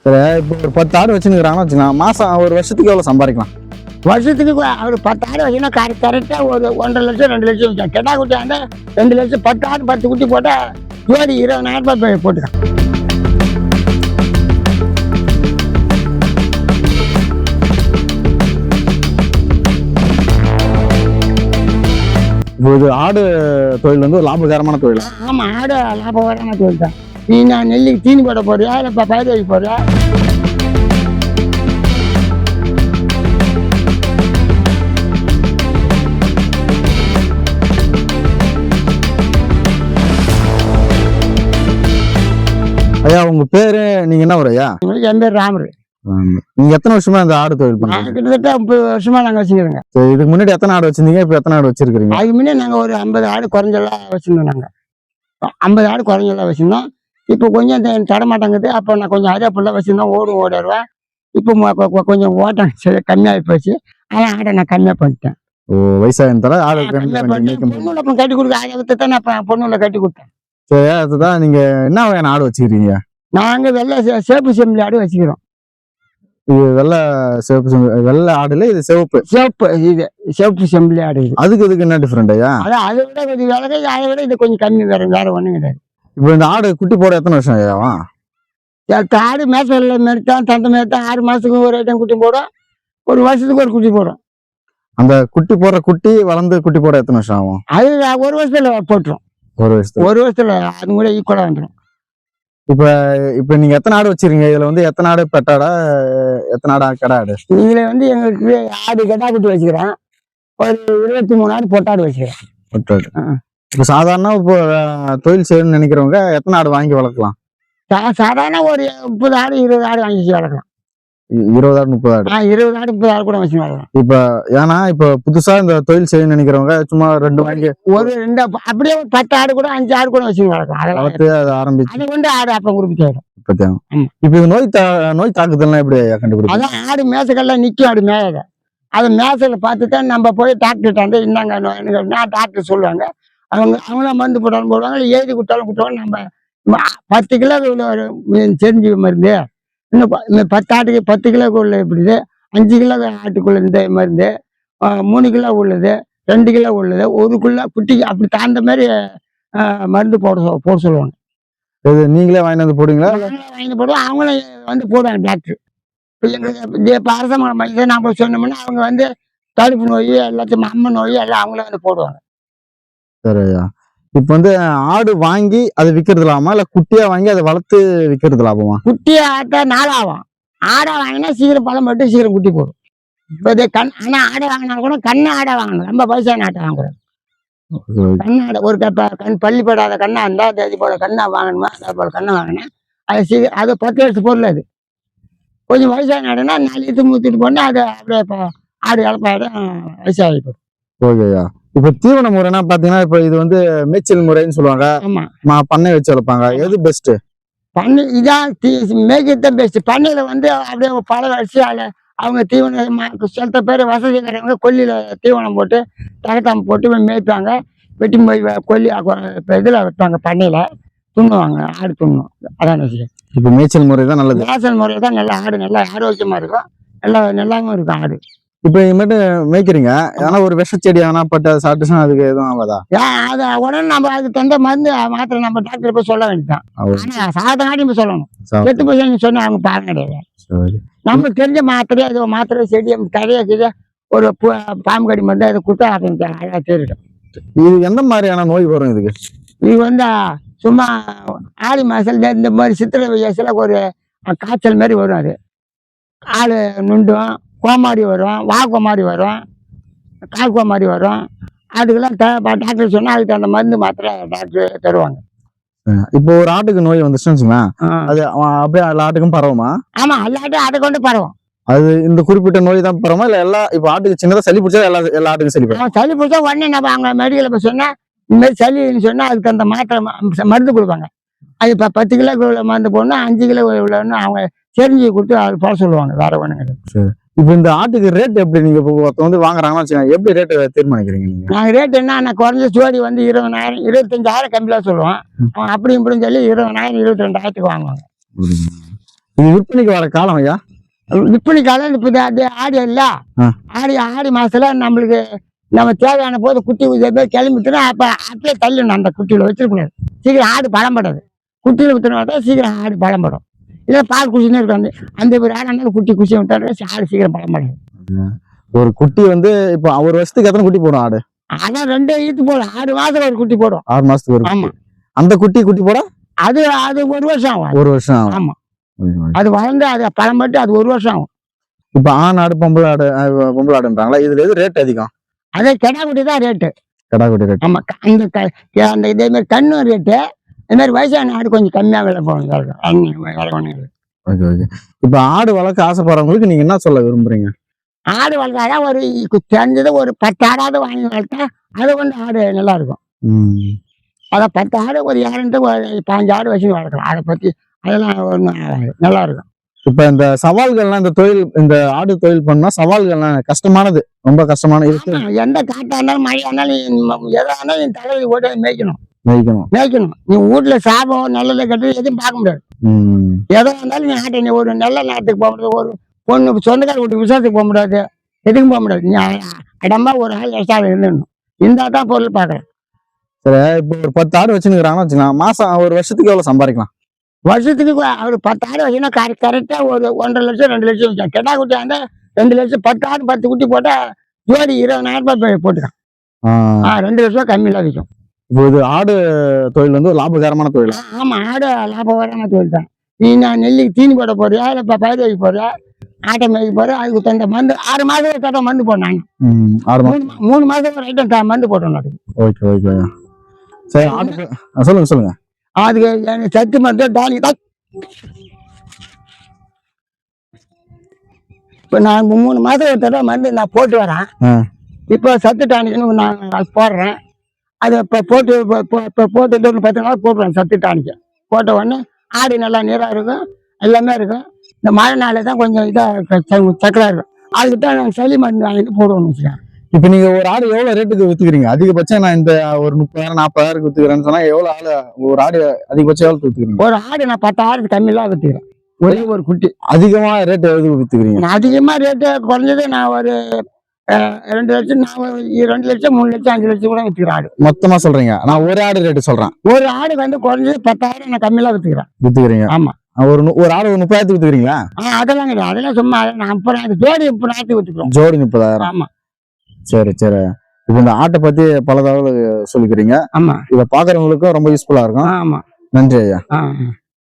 இப்போ ஒரு 10 ஆடு வச்சுருக்காங்கன்னு வச்சுக்கலாம், மாசம் ஒரு வருஷத்துக்கு எவ்வளவு சம்பாதிக்கலாம்? வருஷத்துக்கு அவர் 10 ஆடு வச்சுன்னா கரெக்டாக ஒரு 1.5 லட்சம் 2 லட்சம் வச்சேன். கெட்டா குட்டி அந்த 2 லட்சம் 10 ஆடு 10 குட்டி போட்டால் ஜோடி 20,000 ரூபாய் போட்டுக்கலாம். இப்போ இது ஆடு தொழில் வந்து ஒரு லாபகரமான தொழில். ஆமாம், ஆடு லாபகரமான தொழில் தான். நீ நான் நெல்லுக்கு தீனி போட போறியா இல்லை இப்போ பயிர் வைக்க போறியா? ஐயா உங்க பேரு, நீங்க என்ன ஒரு ஐயா? என் பேர் ராமர். நீங்க எத்தனை வருஷமா இந்த ஆடு தொழில் பண்ணீங்க? கிட்டத்தட்ட 30 வருஷமா நாங்கள் வச்சுக்கிறோங்க. இதுக்கு முன்னாடி எத்தனை ஆடு வச்சிருந்தீங்க, இப்போ எத்தனை ஆடு வச்சிருக்கீங்க? அதுக்கு முன்னே நாங்கள் ஒரு 50 ஆடு குறைஞ்செல்லாம் வச்சுருந்தோம். நாங்கள் 50 ஆடு குறைஞ்செல்லாம் வச்சுருந்தோம். இப்போ கொஞ்சம் தடமாட்டங்குது. அப்போ நான் கொஞ்சம் அதே ஃபுல்லாக வச்சுருந்தோம், ஓடுவேன். இப்போ கொஞ்சம் ஓட்டம் கம்மியாகி போச்சு. ஆனால் ஆடை நான் கம்மியாக பண்ணிட்டேன். ஓ, வயசாக ஆடு பொண்ணுல அப்புறம் கட்டி கொடுக்க ஆடை விட்டு தான் நான் பொண்ணுல கட்டி கொடுத்தேன். சரி, அதுதான். நீங்க என்ன வகையான ஆடு வச்சுக்கிறீங்க? நாங்கள் வெள்ளை சேப்பு செம்பிளி ஆடு வச்சுக்கிறோம். இது வெள்ளை ஆடுல இது சிவப்பு இது சிவப்பு செம்பிளி ஆடு. இதுக்கு என்ன டிஃபரெண்ட் ஐயா? அதை விட கொஞ்சம் விலகை, அதை விட இது கொஞ்சம் கம்மி. வேற ஒன்றும் கிடையாது. இப்போ இந்த ஆடு குட்டி போட எத்தனை வருஷம் ஐயாவா? ஆடு மேசல்ல மெரித்தான் தந்தை மேத்தான் 6 மாசத்துக்கு ஒரு ஐட்டம் குட்டி போடும், ஒரு வருஷத்துக்கு ஒரு குட்டி போடும். அந்த குட்டி போடுற குட்டி வளர்ந்து குட்டி போட எத்தனை வருஷம் ஆகும்? அது ஒரு வருஷத்துல போட்டுரும். ஒரு வருஷத்துல அது கூட ஈக்குவலா வந்துடும். இப்ப நீங்க எத்தனை ஆடு வச்சிருக்கீங்க? இதுல வந்து எத்தனை ஆடு பெட்டாடா, எத்தனை ஆடா கடா ஆடு? இதுல வந்து எங்களுக்கு ஆடு கெட்டா குட்டி வச்சுக்கிறேன், ஒரு 23 ஆடு பொட்டாடு வச்சுக்கிறேன். பொட்டாடு. இப்ப சாதாரண இப்போ தொழில் செய்யணும்னு நினைக்கிறவங்க எத்தனை ஆடு வாங்கி வளர்க்கலாம்? சாதாரண ஒரு 30 ஆடு 20 ஆடு வாங்கி வளர்க்கலாம். 20 ஆடு 30 ஆடு? 20 ஆடு 30 ஆடு கூட வச்சு வளர்க்கலாம். ஏன்னா இப்ப புதுசா இந்த தொழில் செய்யணும்னு நினைக்கிறவங்க சும்மா 2 வாங்கி ஒரு 2 அப்படியே 10 ஆடு கூட 5 ஆடு கூட வச்சு வளர்க்கலாம். அதை ஆரம்பிச்சு அது கொண்டு ஆடு அப்புறம் குறிப்பிட்டு. இப்ப இது நோய் தாக்குதல்லாம் எப்படி கண்டுபிடிக்கும்? அதான் ஆடு மேசக்கெல்லாம் நிக்கும், ஆடு மேயத அதை மேசையில பார்த்துதான் நம்ம போய் டாக்டர்கிட்ட வந்து இந்தாங்க டாக்டர் சொல்லுவாங்க. அவங்களாம் மருந்து போடுவாங்க, இல்லை எழுதி கொடுத்தாலும் நம்ம 10 கிலோ செஞ்சு மருந்து, இன்னும் 10 ஆட்டுக்கு 10 கிலோக்குள்ள இப்படிது, 5 கிலோ ஆட்டுக்குள்ள இந்த மருந்து, 3 கிலோ உள்ளது, 2 கிலோ உள்ளது, 1 கிலோ குட்டிக்கு அப்படி தாண்ட மாதிரி மருந்து போட சொல்லுவாங்க. நீங்களே வாங்கி வந்து போடுவீங்களா? வாங்கி போடுவோம், அவங்களும் வந்து போடுவாங்க டாக்டர். இப்போ எங்களுக்கு இப்போ அரசமான மையத்தை நாம சொன்னோம்னா அவங்க வந்து தடுப்பு நோய் எல்லாத்தையும் அம்ம நோய் எல்லாம் அவங்களே வந்து போடுவாங்க. சரியா. இப்ப வந்து ஆடு வாங்கி அதை விற்கிறது லாபமா, இல்ல குட்டியா வாங்கி அதை வளர்த்து விற்கிறது லாபமா? குட்டியா ஆட்டா நாளாகும். ஆடை வாங்கினா சீக்கிரம் பழம் பட்டு சீக்கிரம் குட்டி போடும். இப்போ இது ஆனா ஆடை வாங்கினாலும் கூட கண்ணு ஆடை வாங்கணும், ரொம்ப வயசான ஆட்டை வாங்கக்கூடாது. கண்ணாடை ஒரு பள்ளிப்படாத கண்ணா இருந்தா அது போல கண்ணா வாங்கணுமா, அதே போல கண்ணை வாங்கினேன். அது சீக்கிரம் அது 10 வருஷத்து பொருள். அது கொஞ்சம் வயசான ஆடுனா 4 லிட்டர் ஊற்றிட்டு போனா அது அப்படியே ஆடு இழப்பாயிடும், வயசாகி போடும். ஓகேயா. இப்ப தீவன முறைன்னா பாத்தீங்கன்னா இப்ப இது வந்து மேய்ச்சல் முறைன்னு சொல்லுவாங்க. ஆமா, பண்ணை வச்சு வளர்ப்பாங்க. எது பெஸ்ட்? பண்ணை இதான் மேய்க்கத்தான் பெஸ்ட். பண்ணையில வந்து அப்படியே பழம் வச்சு அவங்க தீவனம் சில பேர் வசதி இருக்கிறவங்க கொல்லியில தீவனம் போட்டு தகட்டாம போட்டு மேய்ப்பாங்க. வெட்டி போய் கொல்லி இதுல வைப்பாங்க, பண்ணையில துண்ணுவாங்க, ஆடு துண்ணும். அதான் விஷயம். இப்ப மேய்ச்சல் முறை தான் நல்லது. மேய்ச்சல் முறை தான் நல்லா, ஆடு நல்லா ஆரோக்கியமா இருக்கும், நல்லாவும் இருக்கும் ஆடு. இப்ப இனிமேட்டு மேய்க்கிறீங்க, ஆனா ஒரு விஷ செடி ஆனா பட்டு அதை சாப்பிட்டுச்சுன்னா அதுக்கு எதுவும் ஆகாதா? அதை உடனே நம்ம அதுக்கு தந்த மருந்து மாத்திரை நம்ம டாக்டர் போய் சொல்ல வேண்டியதான். ஆனா சாதனாடி சொல்லணும், கெட்டு போய் சொன்னா அவங்க பாருங்க கிடையாது. நம்மளுக்கு தெரிஞ்ச மாத்திரை, அது மாத்திரை செடி கரையா ஒரு பாம்பு கடி மருந்து அதை கொடுத்தா அழகா தெரியும். இது எந்த மாதிரியான நோய் வரும் இதுக்கு? இது வந்து சும்மா ஆடி மாசத்துல இந்த மாதிரி சித்திரை வயசுல ஒரு காய்ச்சல் மாதிரி வரும். அது ஆள் நுண்டும், கோமாரி வரும், கோமாரி வரும், கால் கோமாரி வரும். அதுக்கெல்லாம் டாக்டர் சொன்னா அதுக்கு அந்த மருந்து மாத்திரை டாக்டர் தருவாங்க. இப்போ ஒரு ஆட்டுக்கு நோய் வந்துச்சுன்னு வச்சுங்களேன், அது அப்படியே எல்லா ஆட்டுக்கும் பரவுமா? ஆமா, எல்லா ஆட்டும் ஆட்டை கொண்டு பரவும். அது இந்த குறிப்பிட்ட நோய் தான் பரவுமா, இல்ல எல்லா இப்ப ஆட்டுக்கு சின்னதா சளி பிடிச்சா எல்லா ஆட்டுக்கும் சளி பிடிக்கும்? சளி பிடிச்சா உடனே நம்ம அவங்க மெடிக்கல போய் சொன்னா இந்த மாதிரி சளின்னு சொன்னா அதுக்கு அந்த மாத்திரை மருந்து கொடுப்பாங்க. அது இப்போ 10 கிலோ உள்ள மருந்து போடணும், 5 கிலோ உள்ளன்னு அவங்க செரிஞ்சு கொடுத்து அது போட சொல்லுவாங்க. வேற ஒண்ணு கிடையாது. இப்ப இந்த ஆட்டுக்கு ரேட் எப்படி? நீங்க வந்து வாங்குறாங்கன்னா எப்படி ரேட் தீர்மானிக்கிறீங்க நீங்க? நாங்க ரேட் என்ன, குறைஞ்ச ஜோடி வந்து 20,000 25,000 கம்மியா சொல்லுவோம். அவன் அப்படி இப்படின்னு சொல்லி 20,000 22,000 வாங்குவாங்க. இது விற்பனைக்கு வர காலம் ஐயா? விற்பனை காலம் இப்போ ஆடி இல்ல, ஆ. ஆடி மாசத்துல நம்மளுக்கு நம்ம தேவையான போது குட்டி கிளம்பிட்டுனா அப்ப அப்படியே தள்ளணும். அந்த குட்டியில வச்சிருக்கூடாது, சீக்கிரம் ஆடு பழம்படாது. குட்டியில வித்துனா சீக்கிரம் ஆடு பழம்படும். இல்லை பால் குடிச்சுன்னு இருக்காங்க, அந்த ஒரு ஆடு குட்டி குச்சி விட்டாரு ஆடு சீக்கிரம் பழம்படாது. ஒரு குட்டி வந்து இப்போ ஒரு வருஷத்துக்கு எத்தனை குட்டி போடும் ஆடு? அதான் 2 ஈத்து போடும், 6 மாசத்துல ஒரு குட்டி போடும். 6 மாசத்துக்கு ஒரு ஆமா. குட்டி. அந்த குட்டி போட அது 1 வருஷம் ஆகும். 1 வருஷம் ஆகும். ஆமா, அது வளர்ந்து அது பழம்பட்டு அது 1 வருஷம் ஆகும். இப்ப ஆண் ஆடு பொம்பளை ஆடுன்றாங்களா, இதுல எது ரேட் அதிகம்? அதே கெடா குட்டி தான் ரேட்டு. கடா குட்டி ரேட். ஆமா, அந்த இதே மாதிரி கண்ணும் ரேட்டு. இந்த மாதிரி வயசான ஆடு கொஞ்சம் கம்மியா விலை போகும். ஓகே. இப்ப ஆடு வளர்க்க ஆசைப்படுறவங்களுக்கு நீங்க என்ன சொல்ல விரும்புறீங்க? ஆடு வளர்த்தாதான் ஒரு தெரிஞ்சது ஒரு 10 ஆடாவது வாங்கி வளர்த்தா அது வந்து ஆடு நல்லா இருக்கும். அதான் 10 ஆடு ஒரு 15 ஆடு வச்சு வளர்க்கலாம். அதை பத்தி அதெல்லாம் ஒன்றும் நல்லா இருக்கும். இப்ப இந்த சவால்கள்லாம் இந்த ஆடு தொழில் பண்ணா சவால்கள்லாம் கஷ்டமானது, ரொம்ப கஷ்டமான இருக்கு. ஆமா, எந்த காட்டா இருந்தாலும் மழையா இருந்தாலும் எதா இருந்தாலும் நீ தலைவலி போட்டு மேய்க்கணும். நீ வீட்டுல சாபம் நல்லது கட்டு எதுவும் பார்க்க முடியாது. எதா இருந்தாலும் நீ ஆட்டை நீ ஒரு நல்ல நேரத்துக்கு போக முடியாது, ஒரு பொண்ணு சொந்தக்கார வீட்டு விசேஷத்துக்கு போக முடியாது, எதுக்கும் போக முடியாது. நீ இடமா ஒரு ஆள் எக்ஸ்ட்ரா இருந்துடணும். இந்த தான் பொருள் பார்க்கறேன். சரி, இப்போ ஒரு 10 ஆடு வச்சுருக்காங்கன்னு வச்சுக்கலாம், மாசம் ஒரு வருஷத்துக்கு எவ்வளவு சம்பாதிக்கலாம்? வருஷத்துக்கு அவர் 10 ஆடு வச்சுன்னா கரெக்டா ஒரு 1.5 லட்சம் 2 லட்சம் வச்சான். கெடா குட்டி அந்த 2 லட்சம். 10 ஆடு 10 குட்டி போட்டா ஜோடி 20,000 ரூபாய் போட்டுக்கான். 2 லட்சம் ரூபாய் கம்மியில விற்கும். இப்போ இது ஆடு தொழில் வந்து ஒரு லாபகரமான தொழில். ஆமா, ஆடு லாபகரமான தொழில் தான். நீ நான் நெல்லுக்கு தீனி போட போறியா, இல்லை இப்போ பயிர் வைக்க போறியா, ஆட்டை மேய்க்க போறியா, அதுக்கு தகுந்த மருந்து 6 மாதம் தட்ட மருந்து போடணும். 3 மாதம் ஒரு ஐட்டம் மருந்து போட்டோம். ஓகே. சரி, ஆடு சொல்லுங்க. அதுக்கு சத்து மருந்து டானி தான். இப்போ நான் 3 மாதம் ஒரு தடவை மருந்து நான் போட்டு வரேன். இப்போ சத்து டானிக்குன்னு நான் அது போடுறேன். அதை இப்போ போட்டு 10 நாள் போட்டுருவேன். சத்து டானிக்கு போட்ட உடனே ஆடு நல்லா நீராக இருக்கும், எல்லாமே இருக்கும். இந்த மழை நாளே தான் கொஞ்சம் இதாக சக்கலாக இருக்கும். அதுக்கிட்ட நான் சளி மருந்து வாங்கிட்டு போடுவோம்னு வச்சுக்கேன். இப்ப நீங்க ஒரு ஆடு எவ்வளவு ரேட்டுக்கு வித்துக்கிறீங்க? அதிகபட்சம் நான் இந்த ஒரு 30,000 40,000 வித்துக்கிறேன்னு சொன்னா எவ்வளவு ஒரு ஆடு அதிகபட்சம் எவ்வளவு வித்துக்கிறீங்க? ஒரு ஆடு நான் 10 ஆடு கம்மியெல்லாம் வித்துக்கிறேன். ஒரே ஒரு குட்டி. அதிகமா ரேட் எவ்வளவு வித்துக்கிறீங்க? அதிகமா ரேட்டு குறைஞ்சது நான் ஒரு 2 லட்சம், நான் 2 லட்சம் 3 லட்சம் 5 லட்சம் கூட வித்துக்கிறேன் ஆடு. மொத்தமா சொல்றீங்க? நான் ஒரு ஆடு ரேட்டு சொல்றேன். ஒரு ஆடு வந்து குறைஞ்சது 10,000 நான் கம்மியெல்லாம் வித்துக்கிறேன். ஆமா, ஒரு ஆடு 30,000 வித்துக்கிறீங்களா? அதெல்லாம் கிடையாது. அதெல்லாம் சும்மா நான் அப்புறம் ஜோடி 30,000 வித்துக்கிறோம். ஜோடி 30,000. ஆமா. சரி. இப்ப இந்த ஆட்டை பத்தி பல தகவல் சொல்லிக்கிறீங்க. ஆமா, இதை பாக்குறவங்களுக்கும் ரொம்ப யூஸ்ஃபுல்லா இருக்கும். ஆமா. நன்றி ஐயா.